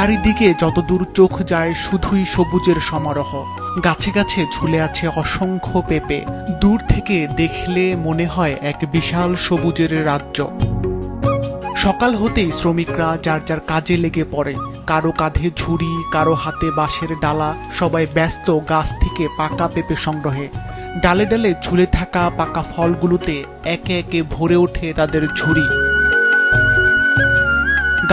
চারিদিকে যতদূর চোখ যায় শুধুই সবুজের সমারোহ। গাছে গাছে ঝুলে আছে অসংখ্য পেঁপে। দূর থেকে দেখলে মনে হয় এক বিশাল সবুজের রাজ্য। সকাল হতেই শ্রমিকরা যার যার কাজে লেগে পড়ে। কারো কাঁধে ঝুড়ি, কারো হাতে বাঁশের ডালা। সবাই ব্যস্ত গাছ থেকে পাকা পেঁপে সংগ্রহে। ডালে ডালে ঝুলে থাকা পাকা ফলগুলোতে একে একে ভরে ওঠে তাদের ঝুড়ি।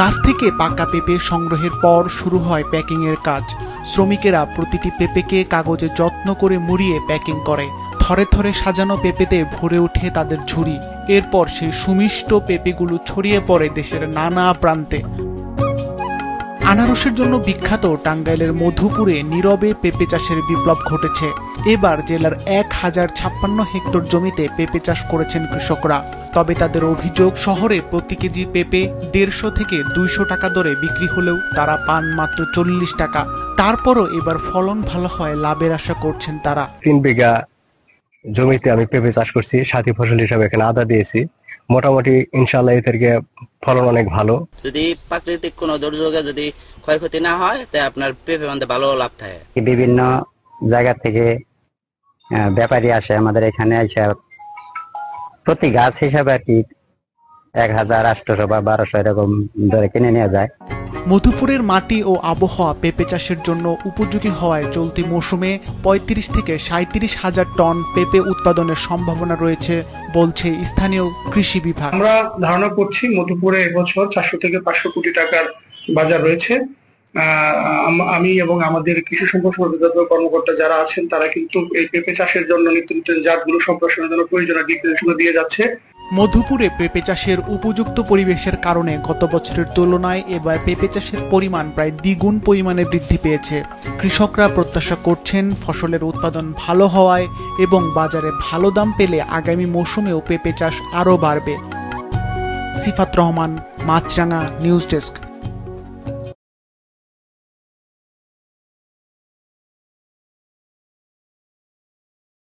গাছ থেকে পাকা পেঁপে সংগ্রহের পর শুরু হয় প্যাকিং এর কাজ। শ্রমিকেরা প্রতিটি পেঁপেকে কাগজে যত্ন করে মুড়িয়ে প্যাকিং করে। থরে থরে সাজানো পেঁপেতে ভরে ওঠে তাদের ঝুড়ি। এরপর সেই সুমিষ্ট পেঁপেগুলো ছড়িয়ে পড়ে দেশের নানা প্রান্তে। আনারসের জন্য বিখ্যাত টাঙ্গাইলের মধুপুরে নীরবে পেঁপে চাষের বিপ্লব ঘটেছে। এবার জেলার 1056 হেক্টর জমিতে পেঁপে চাষ করেছেন কৃষকরা। তবে তাদের অভিযোগ, শহরে প্রতি কেজি পেঁপে 150 থেকে 200 টাকা দরে বিক্রি হলেও তারা পান মাত্র 40 টাকা। তারপরও এবার ফলন ভালো হয় লাভের আশা করছেন তারা। 3 বিঘা জমিতে আমি পেঁপে চাষ করছি, সাথী ফসল হিসাবে এখানে আদা দিয়েছি। মোটামুটি ইনশাআল্লাহ এর থেকে ফলন অনেক ভালো। যদি প্রাকৃতিক কোনো দুর্যোগে যদি ক্ষয়ক্ষতি না হয় তাই আপনার পেঁপে মধ্যে ভালো লাভ থাকে। বিভিন্ন জায়গা থেকে ব্যাপারী আসে আমাদের এখানে, এসে প্রতি গাছ হিসাবে আর কি 1800 বা 1200 এরকম ধরে কিনে নিয়ে যায়। মধুপুরের মাটি ও আবহাওয়া পেঁপে চাষের জন্য উপযোগী হওয়ায় চলতি মৌসুমে 35 থেকে 37 হাজার টন পেঁপে উৎপাদনের সম্ভাবনা রয়েছে বলছে স্থানীয় কৃষি বিভাগ। আমরা ধারণা করছি মধুপুরে এবছর 400 থেকে 500 কোটি টাকার বাজার রয়েছে। আমি এবং আমাদের কৃষি সম্প্রসারণ অধিদপ্তর কর্মকর্তা যারা আছেন তারা কিন্তু এই পেঁপে চাষের জন্য নিত্য নতুন জাতগুলো সম্প্রসারণের জন্য প্রয়োজনীয় দিক নির্দেশনা দিয়ে যাচ্ছে। মধুপুরে পেঁপে চাষের উপযুক্ত পরিবেশের কারণে গত বছরের তুলনায় এবার পেঁপে চাষের পরিমাণ প্রায় দ্বিগুণ পরিমাণে বৃদ্ধি পেয়েছে। কৃষকরা প্রত্যাশা করছেন ফসলের উৎপাদন ভালো হওয়ায় এবং বাজারে ভালো দাম পেলে আগামী মৌসুমেও পেঁপে চাষ আরও বাড়বে। সিফাত রহমান, মাছরাঙা নিউজ ডেস্ক।